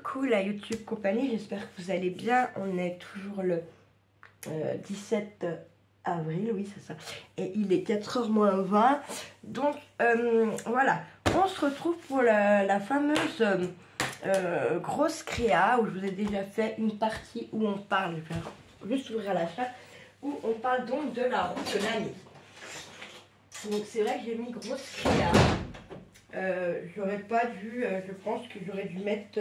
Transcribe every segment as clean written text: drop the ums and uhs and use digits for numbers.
Coucou la YouTube compagnie, j'espère que vous allez bien. On est toujours le 17 avril, oui c'est ça. Et il est 4h moins 20. Donc voilà, on se retrouve pour la fameuse grosse créa où je vous ai déjà fait une partie où on parle, je vais juste ouvrir la chatte, où on parle donc de la route de l'année. Donc c'est vrai que j'ai mis grosse créa. J'aurais pas dû, je pense que j'aurais dû mettre,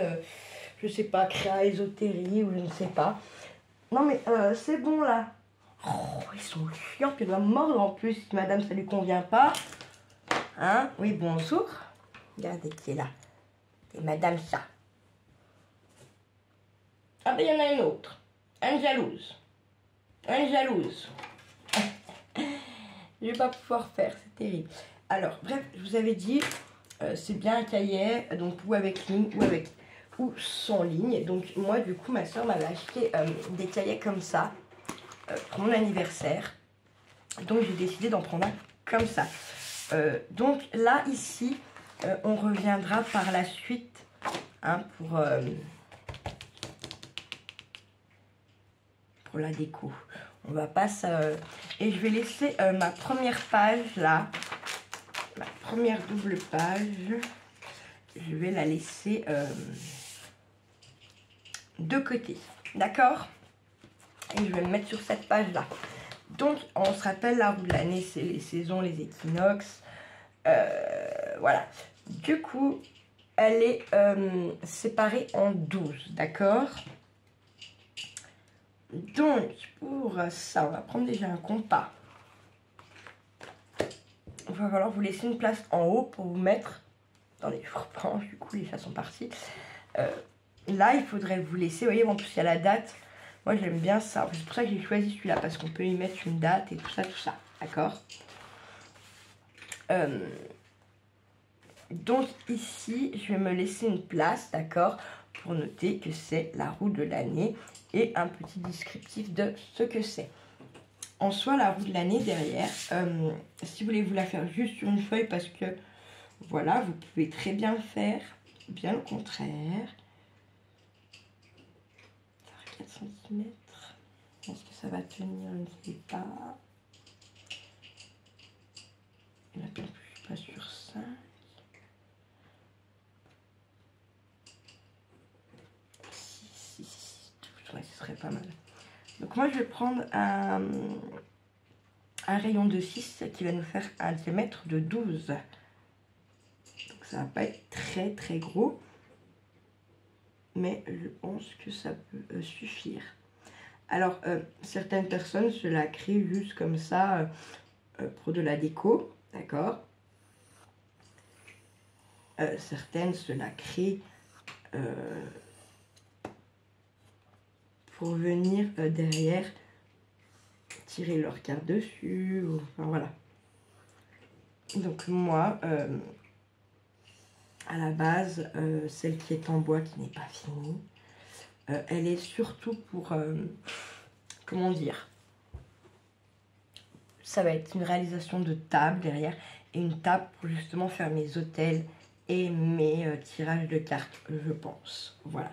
je sais pas, créa ésotérie ou je ne sais pas. Non mais c'est bon là. Oh, ils sont chiants, puis elle va me mordre en plus si madame ça lui convient pas. Hein? Oui, bonjour. Regardez qui est là. C'est madame ça. Ah ben il y en a une autre. Une jalouse. Une jalouse. Je vais pas pouvoir faire, c'est terrible. Alors, bref, je vous avais dit, c'est bien un cahier, donc ou avec ligne ou sans ligne. Donc moi, du coup, ma soeur m'avait acheté des cahiers comme ça pour mon anniversaire. Donc j'ai décidé d'en prendre un comme ça. Donc là, ici, on reviendra par la suite hein, pour la déco. On va pas et je vais laisser ma première page là. Ma première double page, je vais la laisser de côté, d'accord? Et je vais le mettre sur cette page là. Donc on se rappelle la roue de l'année, c'est les saisons, les équinoxes, voilà. Du coup elle est séparée en 12, d'accord? Donc pour ça on va prendre déjà un compas. Il va falloir vous laisser une place en haut pour vous mettre. Attendez, je reprends, du coup les chats sont partis. Là, il faudrait vous laisser, vous voyez, en plus il y a la date. Moi j'aime bien ça, c'est pour ça que j'ai choisi celui-là, parce qu'on peut y mettre une date et tout ça, d'accord? Donc ici, je vais me laisser une place, d'accord? Pour noter que c'est la roue de l'année et un petit descriptif de ce que c'est. En soi, la roue de l'année derrière, si vous voulez vous la faire juste sur une feuille, parce que voilà, vous pouvez très bien le faire, bien le contraire. 4 cm. Est-ce que ça va tenir? Je ne sais pas. Et là, je ne suis pas sur 5. Si. Ouais, ce serait pas mal. Donc moi, je vais prendre un rayon de 6 qui va nous faire un diamètre de 12. Donc ça va pas être très gros. Mais je pense que ça peut suffire. Alors, certaines personnes se la créent juste comme ça pour de la déco, d'accord? Certaines se la créent pour venir derrière tirer leur carte dessus, ou, enfin voilà. Donc moi, à la base, celle qui est en bois qui n'est pas finie, elle est surtout pour, comment dire, ça va être une réalisation de table derrière et une table pour justement faire mes hôtels et mes tirages de cartes, je pense. Voilà.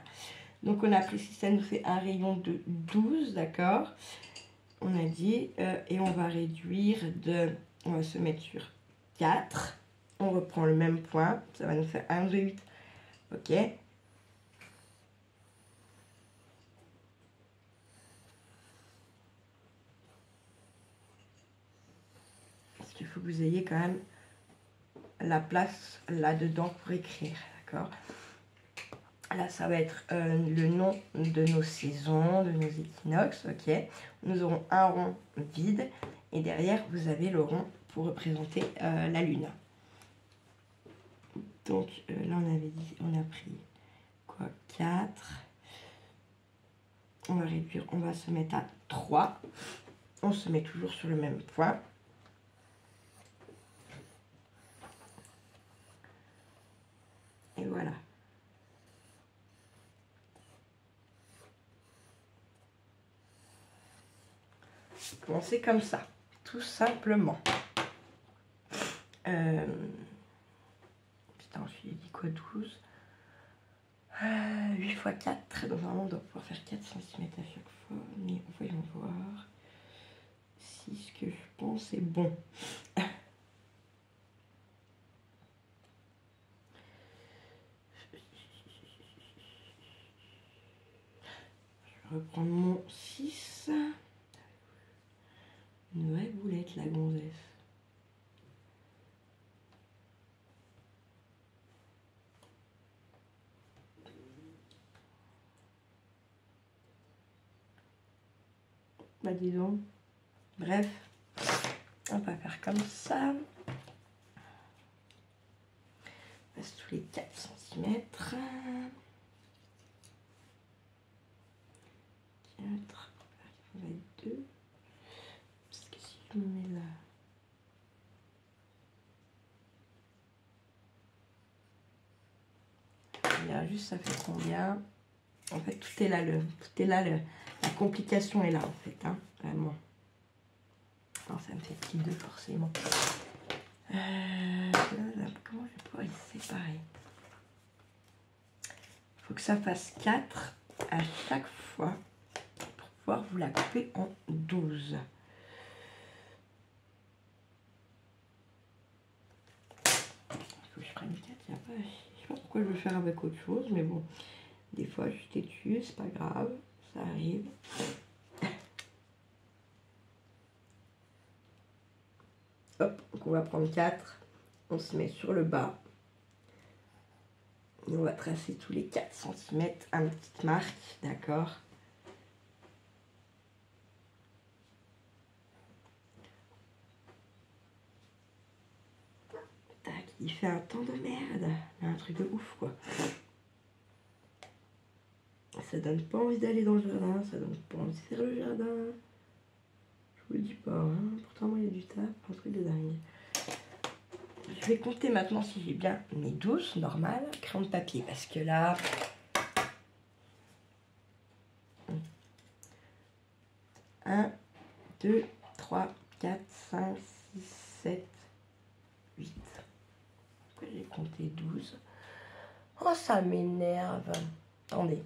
Donc on a pris, si ça nous fait un rayon de 12, d'accord? On a dit, et on va réduire on va se mettre sur 4. On reprend le même point, ça va nous faire 1, 2, 8. Ok. Parce qu'il faut que vous ayez quand même la place là-dedans pour écrire, d'accord? Là, ça va être le nom de nos saisons, de nos équinoxes, ok? Nous aurons un rond vide et derrière, vous avez le rond pour représenter la lune. Donc là, on avait dit, on a pris quoi? 4. On va réduire, on va se mettre à 3. On se met toujours sur le même point. Et voilà. Commencer comme ça, tout simplement. Putain, je lui ai dit quoi, 12 8 fois 4, donc normalement on doit pouvoir faire 4 cm à chaque fois, mais voyons voir si ce que je pense est bon. Je vais reprendre mon 6. Une vraie boulette, la gonzesse. Bah dis donc. Bref, on va faire comme ça. On passe tous les 4 cm. 4. On va être 2. Parce que si je me mets là. Regarde juste ça fait combien. En fait tout est là, la complication est là en fait, hein, vraiment. Non, ça me fait petit 2 forcément. Comment je vais pouvoir les séparer? Il faut que ça fasse 4 à chaque fois pour pouvoir vous la couper en 12. Il faut que je prenne 4, il n'y a pas... Je sais pas pourquoi je veux faire avec autre chose, mais bon, des fois je suis têtue, c'est pas grave, ça arrive. Hop, donc on va prendre 4, on se met sur le bas. Et on va tracer tous les 4 cm une petite marque, d'accord? Tac, il fait un temps de merde, un truc de ouf quoi. Ça donne pas envie d'aller dans le jardin, ça donne pas envie de faire le jardin. Je vous le dis pas, hein. Pourtant moi il y a du taf, un truc de dingue. Je vais compter maintenant si j'ai bien mes 12 normales, crayon de papier, parce que là... 1, 2, 3, 4, 5, 6, 7, 8. Pourquoi j'ai compté 12? Oh, ça m'énerve. Attendez.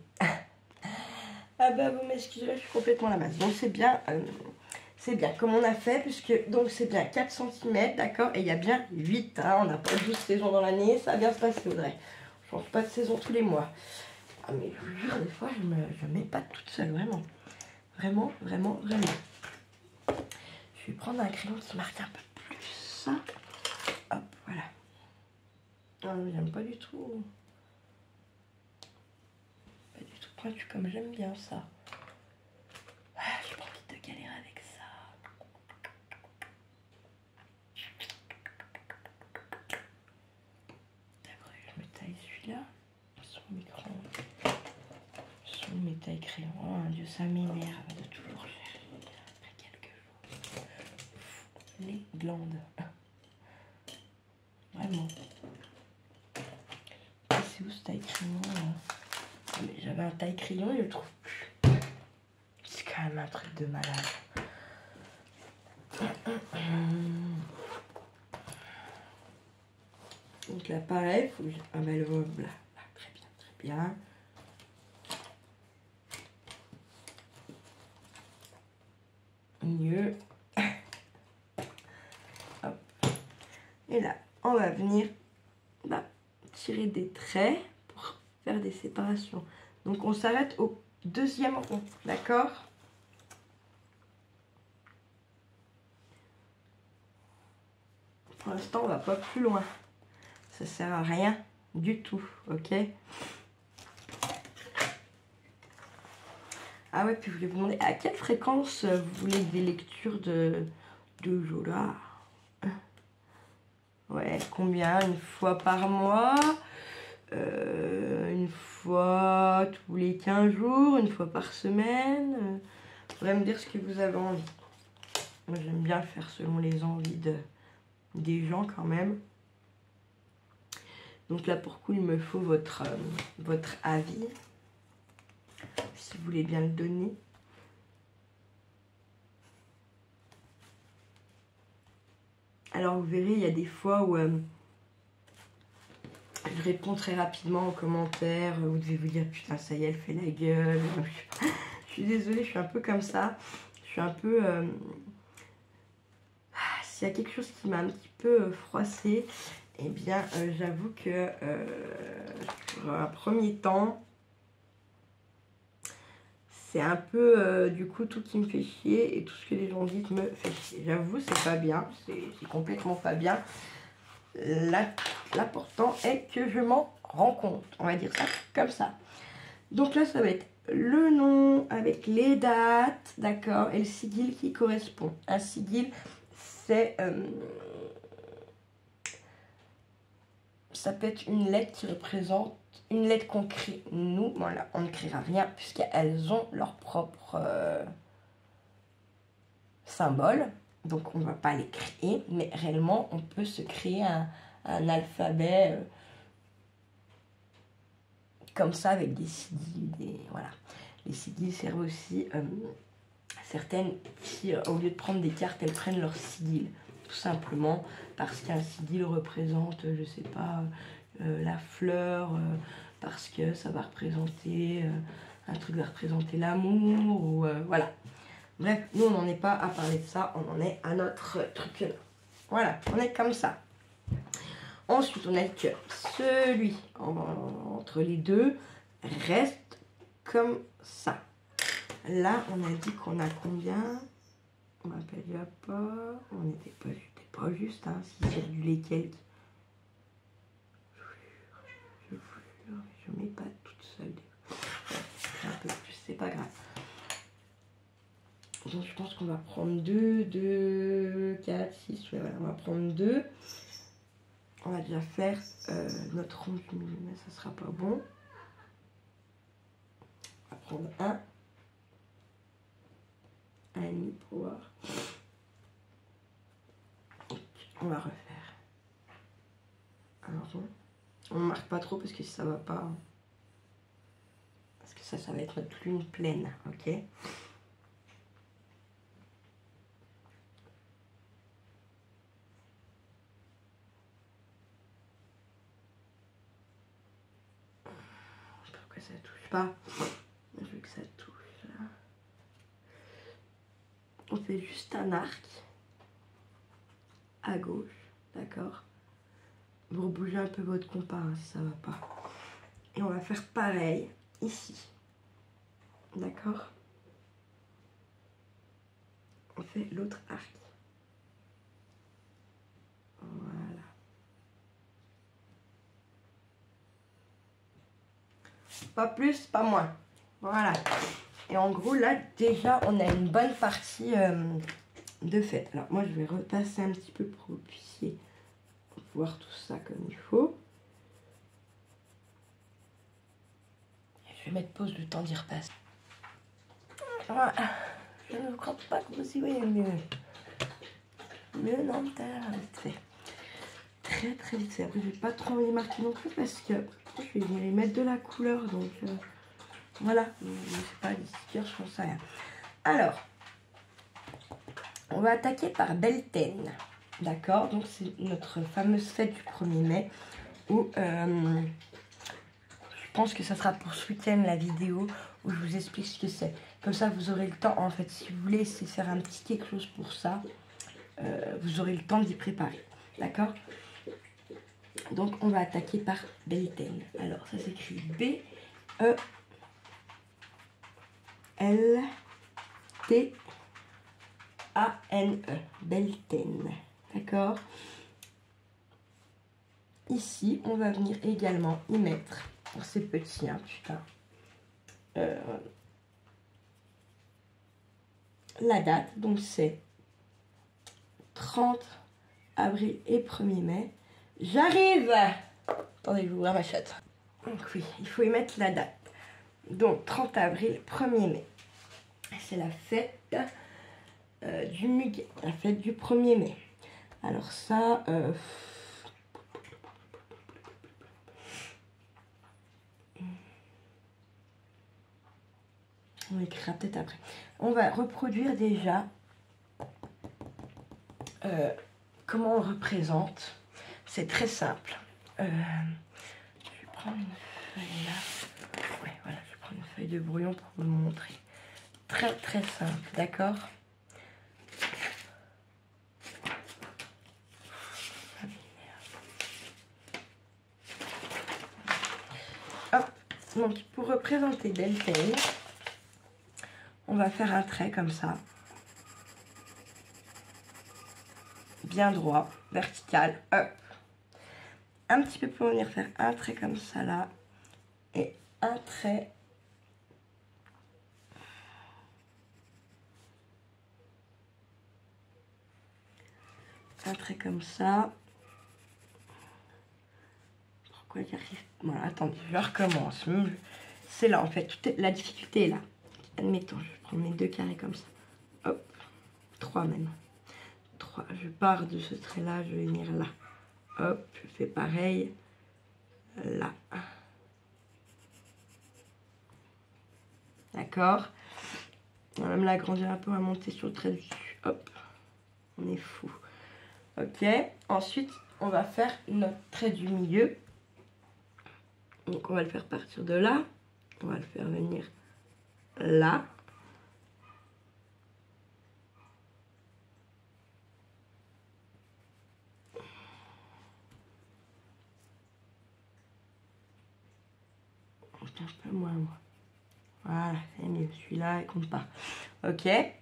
Ah bah vous m'excuserez, je suis complètement la masse. Donc c'est bien comme on a fait, puisque donc c'est bien 4 cm, d'accord, et il y a bien 8, hein, on n'a pas 12 saisons dans l'année, ça va bien se passer Audrey. Je change pas de saison tous les mois. Ah mais je vous jure, des fois je mets pas toute seule, vraiment. Vraiment, vraiment, vraiment. Je vais prendre un crayon qui marque un peu plus ça. Hop, voilà. Non, j'aime pas du tout. Pas du tout pointu comme j'aime bien ça. Ah, j'ai pas envie de galérer avec ça. D'accord, je me taille celui-là. Sur le micro. Sur mes tailles crayon. Oh mon Dieu, ça m'énerve de toujours chercher. Après quelques jours. Les glandes. Vraiment. C'est où ce taille crayon là? Mais j'avais un taille crayon et je le trouve plus. C'est quand même un truc de malade. Donc là pareil, faut que je... Ah bah le voilà. Là, très bien, très bien. Mieux. Hop. Et là, on va venir tirer des traits pour faire des séparations. Donc on s'arrête au deuxième rond, d'accord? Pour l'instant, on va pas plus loin. Ça sert à rien du tout, ok? Ah ouais, puis je voulais vous demander à quelle fréquence vous voulez des lectures de Jola? Ouais, combien? Une fois par mois? Une fois tous les 15 jours? Une fois par semaine? Vous pourrez me dire ce que vous avez envie. Moi, j'aime bien le faire selon les envies des gens quand même. Donc là, pour coup, il me faut votre avis. Si vous voulez bien le donner. Alors, vous verrez, il y a des fois où... Je réponds très rapidement aux commentaires. Vous devez vous dire, putain, ça y est, elle fait la gueule. Je suis désolée, je suis un peu comme ça. Je suis un peu... S'il y a quelque chose qui m'a un petit peu froissée, eh bien, j'avoue que sur un premier temps, c'est un peu, du coup, tout qui me fait chier et tout ce que les gens disent me fait chier. J'avoue, c'est pas bien, c'est complètement pas bien. L'important est que je m'en rends compte, on va dire ça comme ça. Donc là, ça va être le nom avec les dates, d'accord, et le sigil qui correspond. Un sigil, c'est... ça peut être une lettre qui représente... Une lettre qu'on crée, nous, voilà, on ne créera rien puisqu'elles ont leur propre symbole. Donc on ne va pas les créer, mais réellement on peut se créer un alphabet comme ça avec des sigils. Voilà. Les sigils servent aussi certaines qui, au lieu de prendre des cartes, elles prennent leur sigil. Tout simplement parce qu'un sigil représente, je sais pas, la fleur, parce que ça va représenter, un truc va représenter l'amour, ou voilà. Bref, nous on n'en est pas à parler de ça, on en est à notre truc là. Voilà, on est comme ça. Ensuite, on a le cœur. Celui entre les deux reste comme ça. Là, on a dit qu'on a combien? On m'appelle pas. On n'était pas juste, hein, 6,quelques. Je mets pas toute seule. Un peu plus, c'est pas grave. Donc je pense qu'on va prendre 2, 4, 6, ouais, voilà, on va prendre 2. On va déjà faire notre rond du milieu, mais ça sera pas bon. On va prendre un et demi pour voir. On va refaire un rond. On ne marque pas trop parce que ça va pas. Parce que ça va être notre lune pleine, ok? Pourquoi ça touche pas? Je veux que ça touche là. On fait juste un arc à gauche, d'accord? Vous rebougez un peu votre compas hein, si ça va pas. Et on va faire pareil ici, d'accord? On fait l'autre arc. Voilà. Pas plus, pas moins. Voilà. Et en gros, là, déjà, on a une bonne partie de fait. Alors, moi, je vais repasser un petit peu pour que vous puissiez voir tout ça comme il faut. Je vais mettre pause le temps d'y repasser. Voilà. Je ne crois pas que vous y voyez mieux. Mieux, non, t'as vite fait. Très, très vite fait. Après, je vais pas trop les marquer non plus parce que je vais venir y mettre de la couleur. Donc, voilà. Je sais pas, les stickers, je pense à rien. Alors, on va attaquer par Beltane. D'accord? Donc, c'est notre fameuse fête du 1er mai où je pense que ça sera pour ce week-end la vidéo où je vous explique ce que c'est. Comme ça, vous aurez le temps, en fait, si vous voulez essayer de faire un petit quelque chose pour ça, vous aurez le temps d'y préparer. D'accord? Donc, on va attaquer par Beltane. Alors, ça s'écrit B-E-L-T-A-N-E. Beltane. D'accord? Ici, on va venir également y mettre, c'est petit, hein, putain, la date. Donc, c'est 30 avril et 1er mai. J'arrive! Attendez, je vais ouvrir ma chatte. Donc oui, il faut y mettre la date. Donc 30 avril, 1er mai. C'est la fête du muguet, la fête du 1er mai. Alors ça... on écrira peut-être après. On va reproduire déjà comment on représente. C'est très simple. prendre une feuille là. Ouais, voilà, je vais prendre une feuille de brouillon pour vous le montrer. Très très simple, d'accord? Hop, donc pour représenter Beltane, on va faire un trait comme ça. Bien droit, vertical, hop. Un petit peu pour venir faire un trait comme ça là. Et un trait. Un trait comme ça. Pourquoi j'y arrive? Voilà, attendez, je recommence. C'est là en fait, la difficulté est là. Admettons, je vais prendre mes 2 carrés comme ça. Hop, 3 même. 3. Je pars de ce trait là, je vais venir là. Hop, je fais pareil. Là. D'accord. On va même l'agrandir un peu, on va monter sur le trait du dessus. Hop, on est fou. Ok, ensuite on va faire notre trait du milieu. Donc on va le faire partir de là. On va le faire venir là. Un peu moins. Voilà, c'est mieux. Celui-là, il compte pas. Ok. Et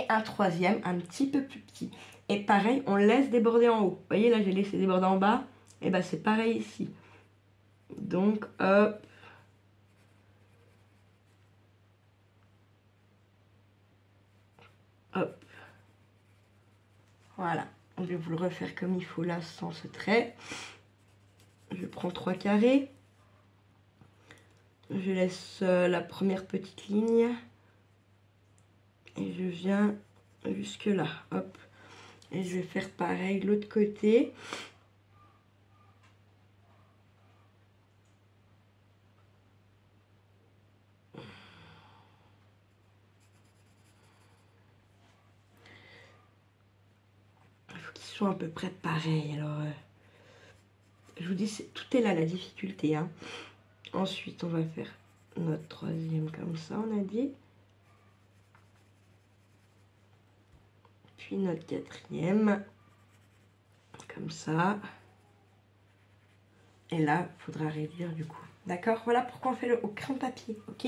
un troisième, un petit peu plus petit. Et pareil, on laisse déborder en haut. Vous voyez, là, j'ai laissé déborder en bas. Et ben c'est pareil ici. Donc, hop. Hop. Voilà. Je vais vous le refaire comme il faut là, sans ce trait. Je prends 3 carrés. Je laisse la première petite ligne. Et je viens jusque là. Hop. Et je vais faire pareil de l'autre côté. Il faut qu'ils soient à peu près pareils. Alors, je vous dis, tout est là, la difficulté. Hein. Ensuite, on va faire notre troisième comme ça, on a dit. Puis notre quatrième. Comme ça. Et là, il faudra réduire du coup. D'accord? Voilà pourquoi on fait au crayon papier. Ok?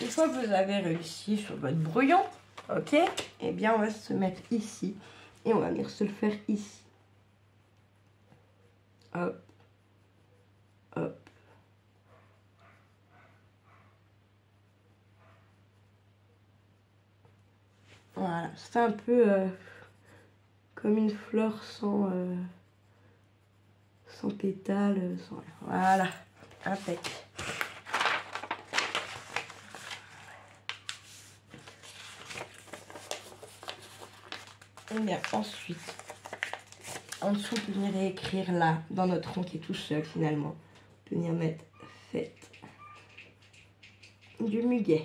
Une fois que vous avez réussi sur votre brouillon, ok? Eh bien, on va se mettre ici. Et on va venir se le faire ici. Hop. Hop. Voilà. C'est un peu comme une fleur sans pétales. Sans... Voilà. Impec. Et bien ensuite, en dessous, on peut venir écrire là, dans notre rond qui est tout seul finalement. On peut venir mettre fête du muguet.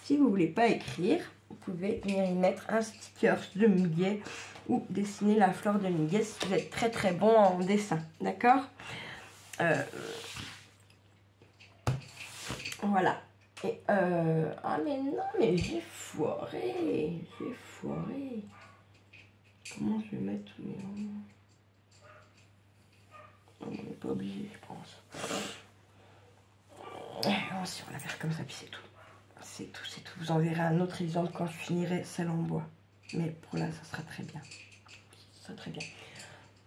Si vous ne voulez pas écrire, vous pouvez venir y mettre un sticker de muguet ou dessiner la fleur de muguet si vous êtes très très bon en dessin. D'accord? Voilà. Et ah mais non, mais j'ai foiré. J'ai foiré. Comment je vais mettre tous mes noms? On n'est pas obligé, je pense. Si on va la faire comme ça, puis c'est tout. C'est tout, c'est tout. Vous en verrez un autre exemple quand je finirai celle en bois. Mais pour là, ça sera très bien. Ça sera très bien.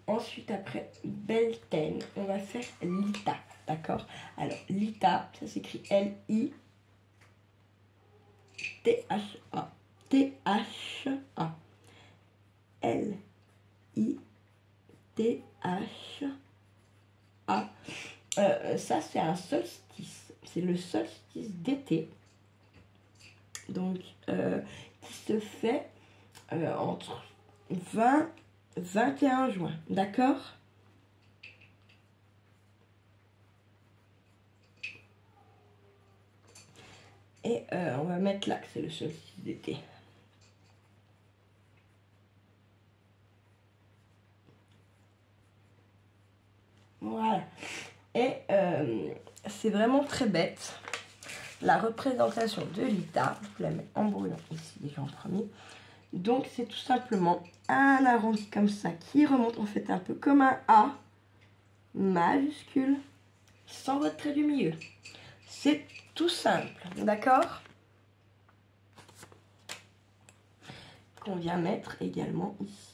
Ensuite, après Beltane, on va faire Lita. D'accord? Alors, Lita, ça s'écrit L-I-T-H-A. T-H-A. L-I-T-H-A. Ça, c'est un solstice. C'est le solstice d'été. Donc, qui se fait entre 20 et 21 juin. D'accord? Et on va mettre là que c'est le solstice d'été. Voilà. c'est vraiment très bête. La représentation de Lita, je la mets en brouillon ici déjà en premier. Donc c'est tout simplement un arrondi comme ça qui remonte en fait un peu comme un A majuscule sans votre trait du milieu. C'est tout simple, d'accord? Qu'on vient mettre également ici.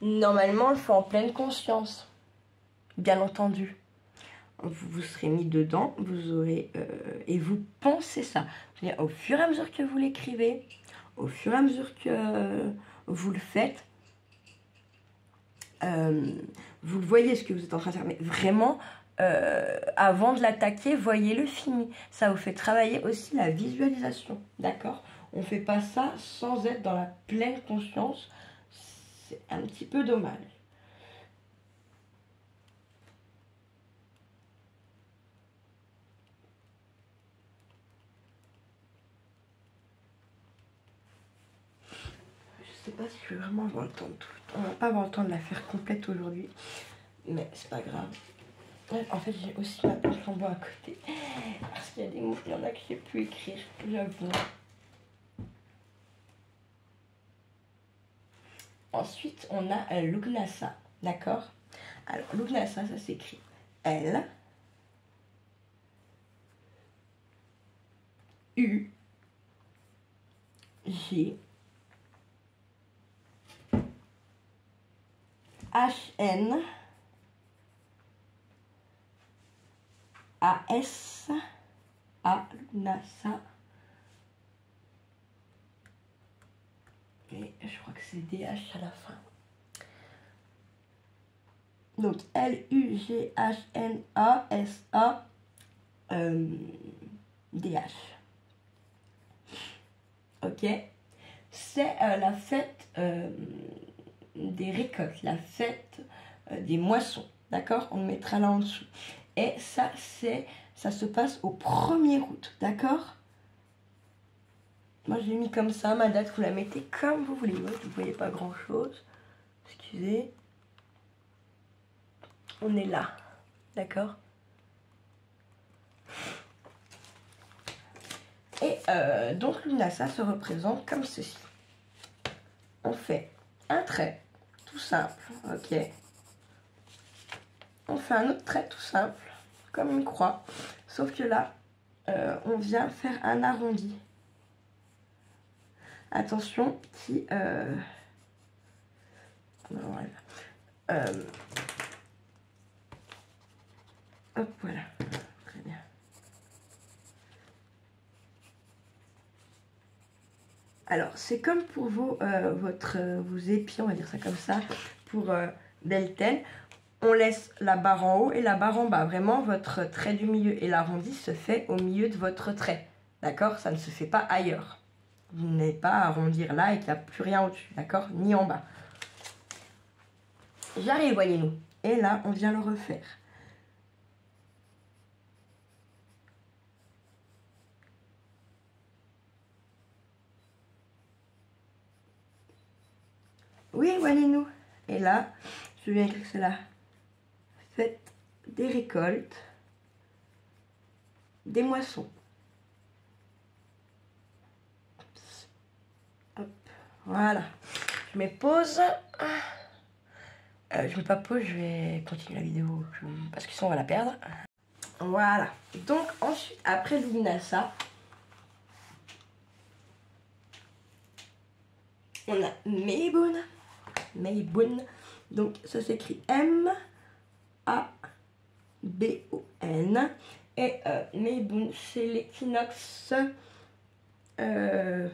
Normalement, on le fait en pleine conscience, bien entendu. Vous vous serez mis dedans, vous aurez et vous pensez ça. Au fur et à mesure que vous l'écrivez, au fur et à mesure que vous le faites, vous voyez ce que vous êtes en train de faire. Mais vraiment, avant de l'attaquer, voyez-le fini. Ça vous fait travailler aussi la visualisation, d'accord? On ne fait pas ça sans être dans la pleine conscience. C'est un petit peu dommage. Je sais pas si je vais vraiment avoir le temps de tout. On va pas avoir le temps de la faire complète aujourd'hui. Mais c'est pas grave. En fait, j'ai aussi ma planche en bois à côté. Parce qu'il y a des mots, il y en a que j'ai pu écrire, j'avoue. Ensuite, on a Lugnasa, d'accord? Alors, Lugnasa, ça s'écrit L, U, G, H, N, A, S, A, Lugnasa. Et je crois que c'est DH à la fin. Donc L, U, G, H, N, A, S, A, DH. Ok? C'est la fête des récoltes, la fête des moissons. D'accord? On le mettra là en dessous. Et ça, ça se passe au 1er août. D'accord? Moi, je l'ai mis comme ça. Ma date, vous la mettez comme vous voulez. Vous ne voyez pas grand-chose. Excusez. On est là. D'accord? Et donc, Lugnasa se représente comme ceci. On fait un trait, tout simple. Ok? On fait un autre trait tout simple, comme une croix. Sauf que là, on vient faire un arrondi. Attention, qui... hop, voilà. Très bien. Alors, c'est comme pour vos épis, on va dire ça comme ça, pour Belten. On laisse la barre en haut et la barre en bas. Vraiment, votre trait du milieu et l'arrondi se fait au milieu de votre trait. D'accord? Ça ne se fait pas ailleurs. Vous n'avez pas à arrondir là et qu'il n'y a plus rien au-dessus. D'accord? Ni en bas. J'arrive, voyez-nous. Et là, on vient le refaire. Oui, voyez-nous. Et là, je viens écrire cela. Faites des récoltes, des moissons. Hop, voilà. Je mets pause. Je mets pas pause, je vais continuer la vidéo parce que sinon on va la perdre. Voilà. Donc ensuite, après Lugnasa, on a Meibun. Meibun. Donc ça s'écrit M-A-B-O-N. Et Meibun, c'est l'équinoxe. C'est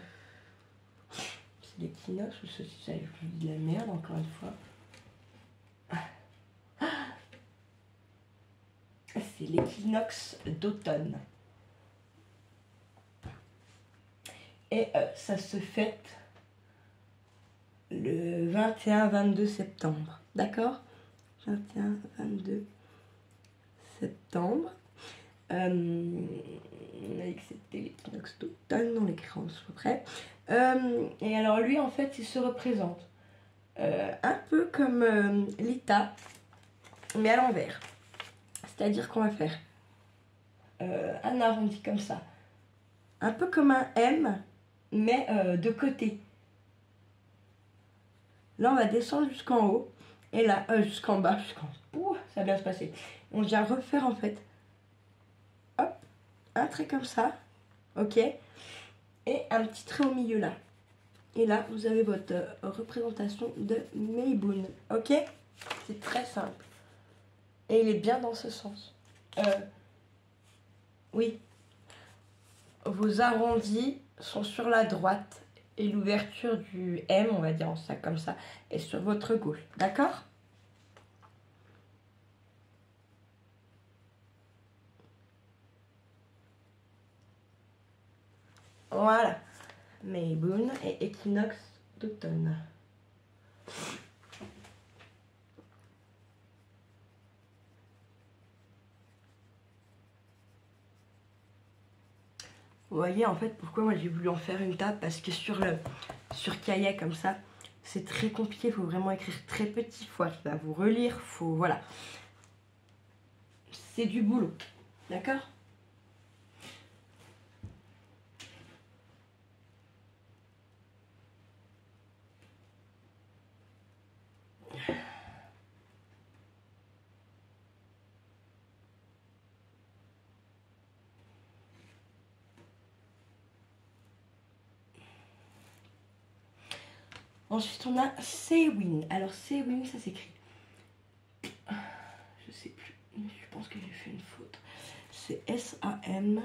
l'équinoxe ou ceci, ça, je vous dis de la merde encore une fois. C'est l'équinoxe d'automne. Et ça se fête le 21-22 septembre. D'accord? 21-22 septembre. On a dit que c'était l'équinoxe d'automne, on l'écrit en dessous après. Et alors lui, en fait, il se représente un peu comme Lita, mais à l'envers. C'est-à-dire qu'on va faire un arrondi comme ça. Un peu comme un M, mais de côté. Là, on va descendre jusqu'en haut. Et là, jusqu'en bas, Ouh, ça va bien se passer. On vient refaire en fait. Hop, un trait comme ça. Ok. Et un petit trait au milieu là. Et là, vous avez votre représentation de Mayboon. Ok. C'est très simple. Et il est bien dans ce sens. Oui. Vos arrondis sont sur la droite. Et l'ouverture du M, on va dire ça comme ça, est sur votre gauche. D'accord? Voilà. Mayboon et équinoxe d'automne. Vous voyez en fait pourquoi moi j'ai voulu en faire une table, parce que sur cahier comme ça, c'est très compliqué, il faut vraiment écrire très petit, il faut arriver à vous relire, voilà. C'est du boulot, d'accord? Ensuite, on a Sewin. Alors, Sewin, ça s'écrit. Je sais plus. Je pense que j'ai fait une faute. C'est S-A-M.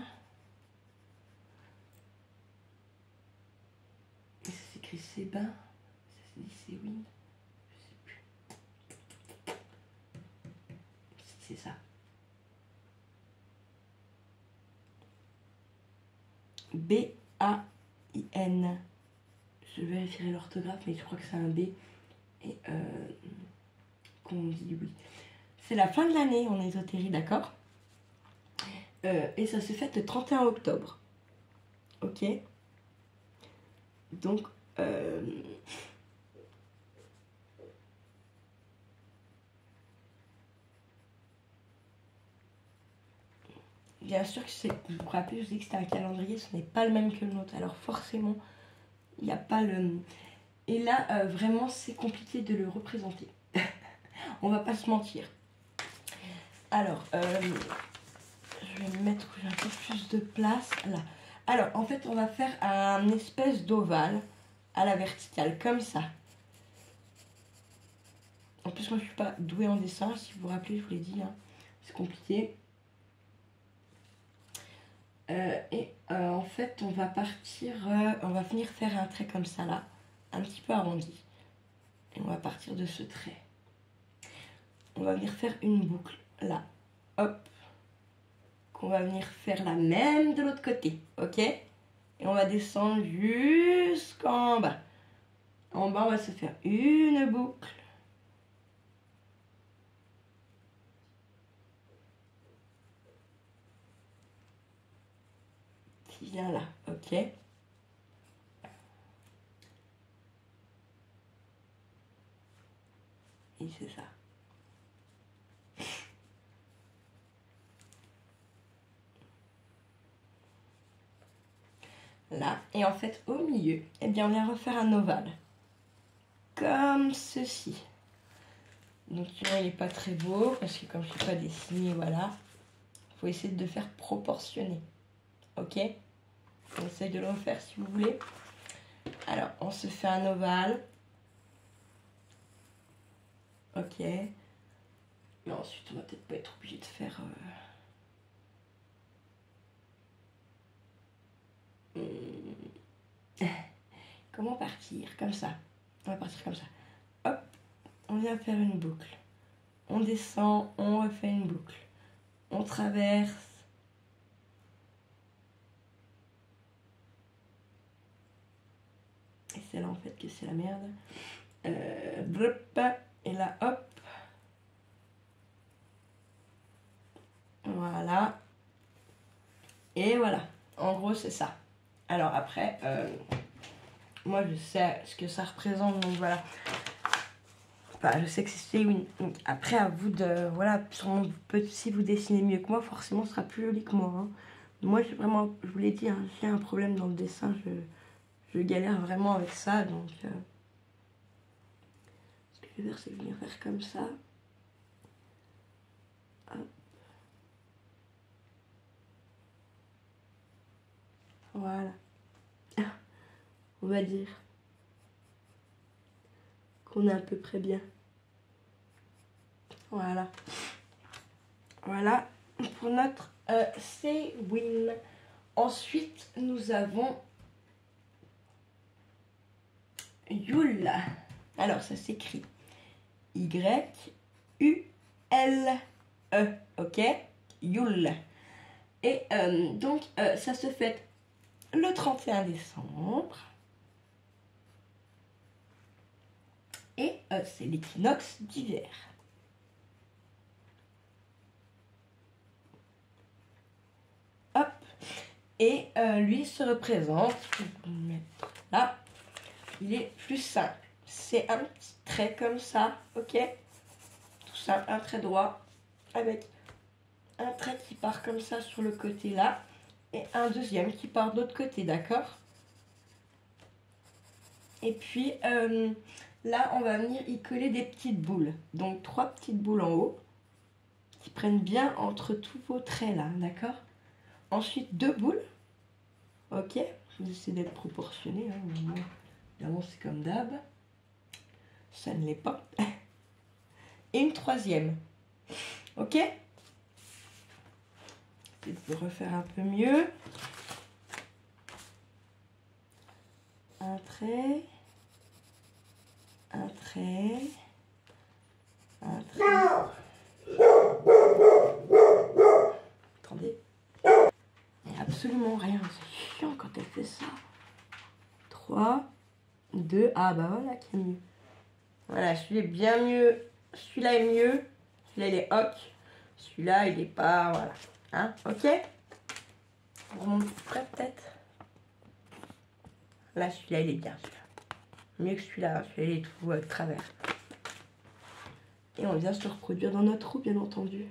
Et ça s'écrit Seba. Ça se dit Sewin. Je sais plus. C'est ça. B-A-I-N. Je vérifierai l'orthographe, mais je crois que c'est un B. Et qu'on dit oui. C'est la fin de l'année en ésotérie, d'accord? Et ça se fête le 31 octobre. Ok? Donc, bien sûr que c'est. Vous vous rappelez, je vous ai dit que c'était un calendrier, ce n'est pas le même que le nôtre. Alors, forcément, il n'y a pas le. Et là, vraiment, c'est compliqué de le représenter. On va pas se mentir. Alors, je vais me mettre où j'ai un peu plus de place. Là. Alors, en fait, on va faire un espèce d'ovale à la verticale, comme ça. En plus, moi, je suis pas douée en dessin. Si vous vous rappelez, je vous l'ai dit, hein, c'est compliqué. En fait, on va partir, on va venir faire un trait comme ça, là, un petit peu arrondi. Et on va partir de ce trait. On va venir faire une boucle, là. Hop. Qu'on va venir faire la même de l'autre côté, ok? Et on va descendre jusqu'en bas. En bas, on va se faire une boucle. Qui vient là, ok? Et c'est ça. Là, et en fait, au milieu, eh bien, on vient refaire un ovale. Comme ceci. Donc, il n'est pas très beau, parce que comme je ne suis pas dessinée, voilà. Il faut essayer de faire proportionner. Ok? On essaye de le refaire si vous voulez. Alors, on se fait un ovale. Ok. Et ensuite, on va peut-être pas être obligé de faire... Comment partir? Comme ça. On va partir comme ça. Hop, on vient faire une boucle. On descend, on refait une boucle. On traverse. Et c'est là en fait que c'est la merde. Et là, hop. Voilà. Et voilà. En gros, c'est ça. Alors après, moi je sais ce que ça représente, donc voilà. Enfin, je sais que c'est une... Après, à vous de... Voilà, sûrement, si vous dessinez mieux que moi, forcément, ce sera plus joli que moi. Hein. Moi, j'ai vraiment... Je vous l'ai dit, hein, j'ai un problème dans le dessin. Je galère vraiment avec ça. Donc, ce que je vais faire, c'est venir faire comme ça. Hop. Voilà. On va dire qu'on est à peu près bien. Voilà. Voilà pour notre C-Win. Ensuite, nous avons Yule. Alors, ça s'écrit Y-U-L-E. Ok? Yule. Et donc, ça se fête le 31 décembre. Et c'est l'équinoxe d'hiver. Hop. Et lui se représente, je vais le mettre là, il est plus simple. C'est un petit trait comme ça, ok? Tout simple, un trait droit avec un trait qui part comme ça sur le côté là et un deuxième qui part de l'autre côté, d'accord? Et puis là, on va venir y coller des petites boules. Donc 3 petites boules en haut qui prennent bien entre tous vos traits là, d'accord? Ensuite 2 boules, ok? Je vais essayer d'être proportionné, hein, évidemment c'est comme d'hab. Ça ne l'est pas. Et une 3e, ok? Je vais refaire un peu mieux. Un trait, un trait, un trait. Attendez. Il n'y a absolument rien. C'est chiant quand elle fait ça. 3, 2. Ah bah voilà qui est mieux. Voilà, celui-là est bien mieux. Celui-là est mieux. Celui-là il est hoc. Celui-là il est pas. Voilà. Hein? Ok? On remonte plus près peut-être. Là celui-là il est bien. Mieux que celui-là. Celui-là il est tout de travers. Et on vient se reproduire dans notre roue, bien entendu.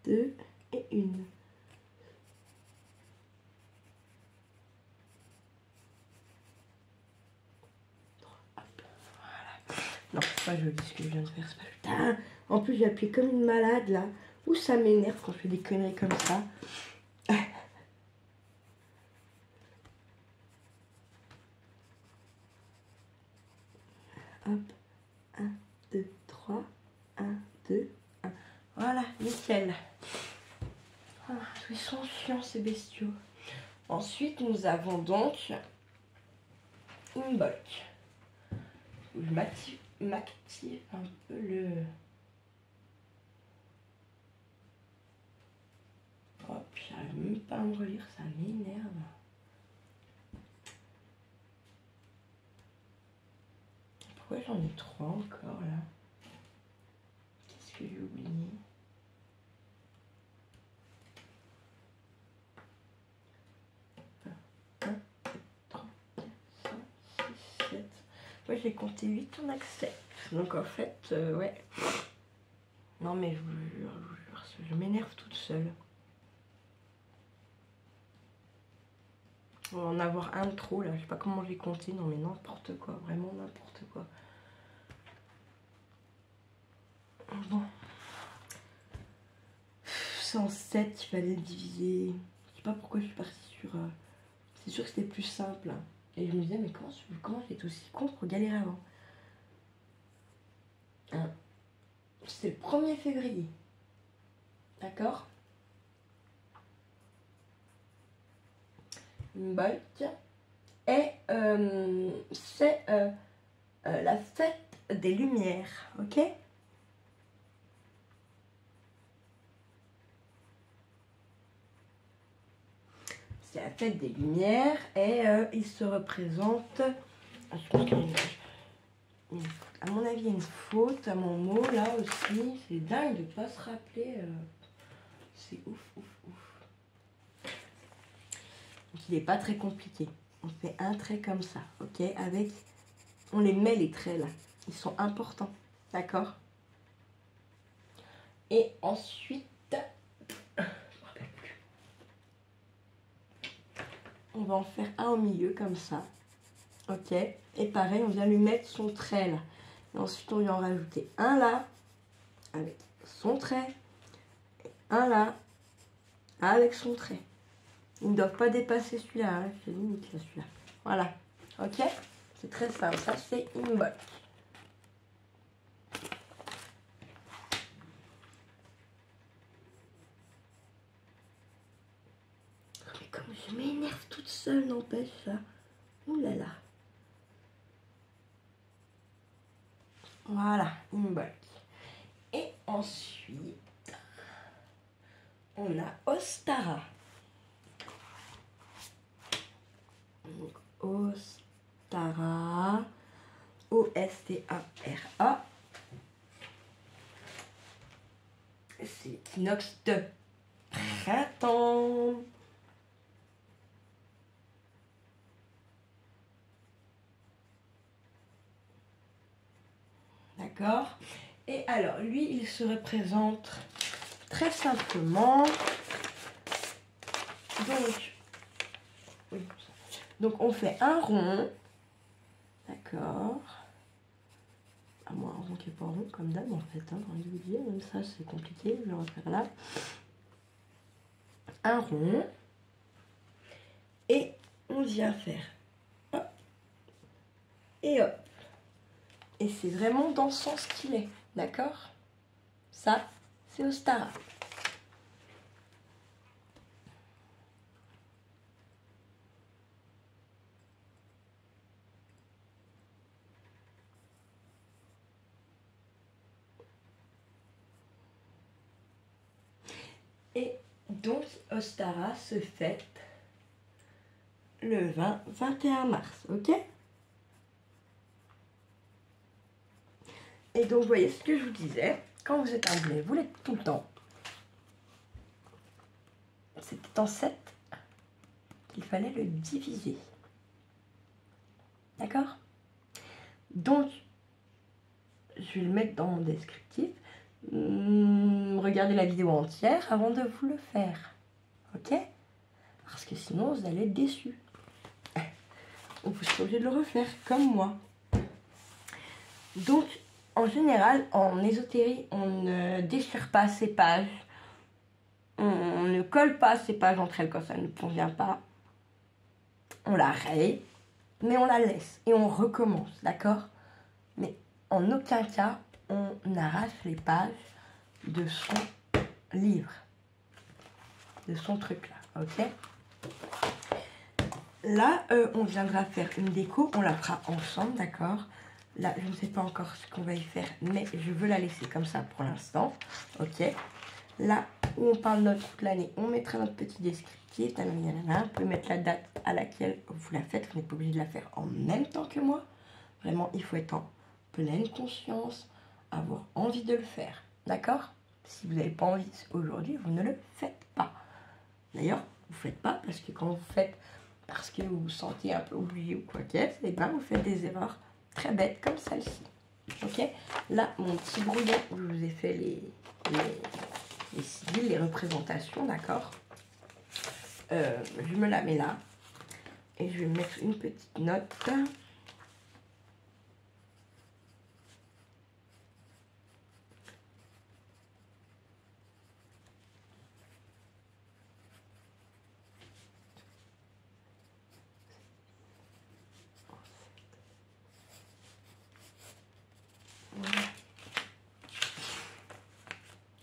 Deux et une. Voilà. Non, c'est pas joli ce que je viens de faire. C'est pas... Putain. En plus, j'ai appuyé comme une malade là. Ouh, ça m'énerve quand je fais des conneries comme ça. Hop. 1, 2, 3. 1, 2, 1. Voilà, nickel. Ah, ils sont chiants ces bestiaux. Ensuite, nous avons donc une bolque. Je m'active un peu le... Hop, j'arrive même pas à me relire, ça m'énerve. Pourquoi j'en ai 3 encore là? Qu'est-ce que j'ai oublié? Moi j'ai compté 8, on accepte. Donc en fait, ouais. Non mais je vous jure, je m'énerve toute seule. On va en avoir un de trop là, je sais pas comment j'ai compté, non mais n'importe quoi, vraiment n'importe quoi. Bon. 107, il fallait le diviser. Je sais pas pourquoi je suis partie sur... C'est sûr que c'était plus simple. Hein. Et je me disais, mais comment j'ai été aussi con pour galérer avant? Hein. C'était le 1er février. D'accord? Une bolque. Et c'est la fête des Lumières. Ok? C'est la fête des Lumières et il se représente... Je pense qu'il y a à mon avis, il y a une faute à mon mot là aussi. C'est dingue de ne pas se rappeler. C'est ouf, ouf, ouf. Donc il n'est pas très compliqué. On fait un trait comme ça, ok? Avec, on les met les traits là. Ils sont importants, d'accord? Et ensuite, on va en faire un au milieu comme ça, ok? Et pareil, on vient lui mettre son trait là. Et ensuite, on vient en rajouter un là, avec son trait, et un là, avec son trait. Ils ne doivent pas dépasser celui-là, hein. C'est limite là, celui-là. Voilà, ok? C'est très simple, ça c'est une botte. Mais comme je m'énerve toute seule, n'empêche ça. Ouh là là. Voilà, une botte. Et ensuite, on a Ostara. Donc, Ostara. O-S-T-A-R-A. C'est l'équinoxe de printemps. D'accord? Et alors, lui, il se représente très simplement. Donc on fait un rond. D'accord? À moins un rond qui n'est pas rond, comme d'hab, en fait. Hein, j'ai envie de vous dire, même ça, c'est compliqué. Je vais le refaire là. Un rond. Et on vient faire hop et hop. Et c'est vraiment dans son stylet, d'accord? Ça, c'est Ostara. Et donc, Ostara se fête le 20-21 mars, ok? Et donc, vous voyez ce que je vous disais, quand vous êtes un blé, vous l'êtes tout le temps. C'était en 7 qu'il fallait le diviser. D'accord? Donc, je vais le mettre dans mon descriptif. Regardez la vidéo entière avant de vous le faire. Ok? Parce que sinon, vous allez être déçus. Vous serez obligé de le refaire, comme moi. Donc, en général, en ésotérie, on ne déchire pas ces pages. On ne colle pas ces pages entre elles quand ça ne convient pas. On la raye, mais on la laisse et on recommence, d'accord? Mais en aucun cas, on arrache les pages de son livre, de son truc là, ok? Là, on viendra faire une déco, on la fera ensemble, d'accord? Là, je ne sais pas encore ce qu'on va y faire, mais je veux la laisser comme ça pour l'instant, ok? Là où on parle de toute l'année, on mettra notre petit descriptif, on peut mettre la date à laquelle vous la faites, vous n'êtes pas obligé de la faire en même temps que moi. Vraiment, il faut être en pleine conscience, avoir envie de le faire, d'accord? Si vous n'avez pas envie aujourd'hui, vous ne le faites pas. D'ailleurs, vous ne faites pas parce que quand vous faites parce que vous vous sentez un peu oublié ou quoi qu'est-ce, et ben vous faites des erreurs très bêtes comme celle-ci. Ok? Là, mon petit brouillon où je vous ai fait les sigils, les représentations, d'accord? Je me la mets là. Et je vais mettre une petite note.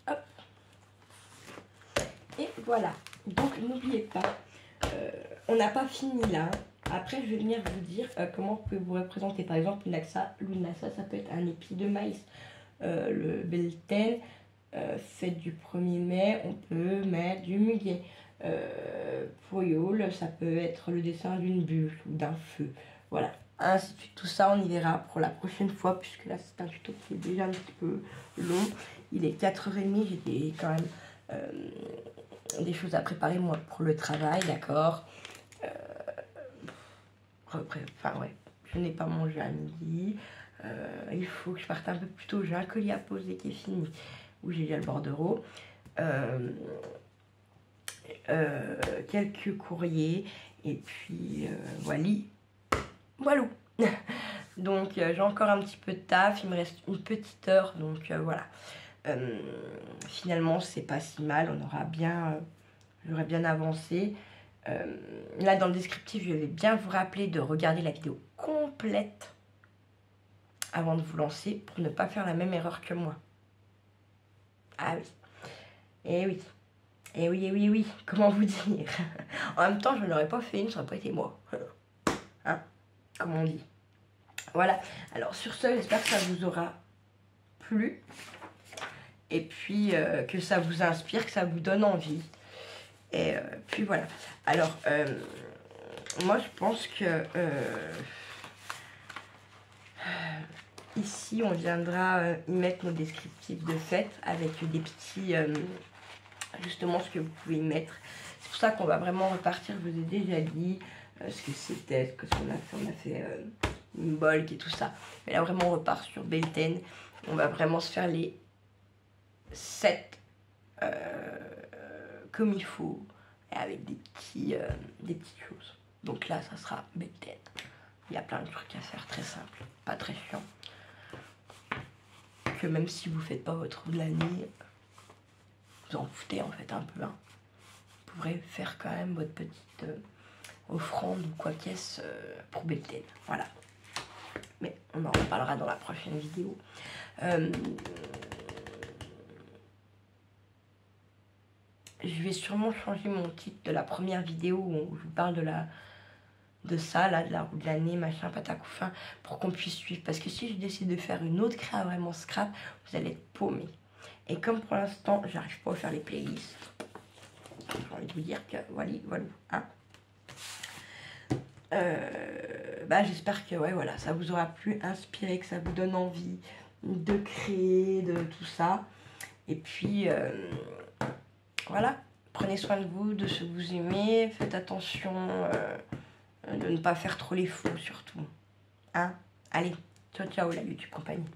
Hop. Et voilà. Donc, n'oubliez pas, on n'a pas fini là. Après, je vais venir vous dire comment vous pouvez vous représenter. Par exemple, l'Unasa, ça peut être un épi de maïs. Le Belten, fête du 1er mai, on peut mettre du muguet. Pour Yule, ça peut être le dessin d'une bûche ou d'un feu. Voilà. Ainsi de suite, tout ça, on y verra pour la prochaine fois, puisque là, c'est un tuto qui est déjà un petit peu long. Il est 4h30, j'ai quand même des choses à préparer, moi, pour le travail, d'accord. Enfin ouais, je n'ai pas mangé à midi. Il faut que je parte un peu plus tôt. J'ai un colis à poser qui est fini, où j'ai déjà le bordereau. Quelques courriers. Et puis voilà. Donc j'ai encore un petit peu de taf. Il me reste une petite heure. Donc voilà. Finalement, c'est pas si mal. J'aurais bien avancé. Là, dans le descriptif, je vais bien vous rappeler de regarder la vidéo complète avant de vous lancer pour ne pas faire la même erreur que moi. Ah oui. Eh oui. Eh oui, eh oui, oui. Comment vous dire? En même temps, je ne l'aurais pas fait une, ça n'aurait pas été moi. Hein? Comme on dit. Voilà. Alors, sur ce, j'espère que ça vous aura plu. Et puis, que ça vous inspire, que ça vous donne envie. Et puis voilà. Alors, moi je pense que ici on viendra y mettre nos descriptifs de fête avec des petits, justement ce que vous pouvez y mettre. C'est pour ça qu'on va vraiment repartir, je vous ai déjà dit ce que c'était, ce qu'on a fait. On a fait une bolque et tout ça. Mais là vraiment on repart sur Belten. On va vraiment se faire les 7 comme il faut, et avec des petites choses. Donc là, ça sera Belten. Il y a plein de trucs à faire, très simple, pas très chiant. Que même si vous faites pas votre de l'année, vous en foutez en fait un peu. Hein. Vous pourrez faire quand même votre petite offrande ou quoi qu'est-ce pour Belten. Voilà. Mais on en reparlera dans la prochaine vidéo. Je vais sûrement changer mon titre de la première vidéo où je vous parle de ça, là, de la roue de l'année, machin, patacoufin, pour qu'on puisse suivre. Parce que si je décide de faire une autre créa vraiment scrap, vous allez être paumés. Et comme pour l'instant, j'arrive pas à faire les playlists, j'ai envie de vous dire que voilà. Hein. J'espère que ouais, voilà, ça vous aura plu, inspiré, que ça vous donne envie de créer, de tout ça. Et puis... voilà, prenez soin de vous, de ce que vous aimez, faites attention de ne pas faire trop les fous surtout. Hein? Allez, ciao ciao la YouTube compagnie.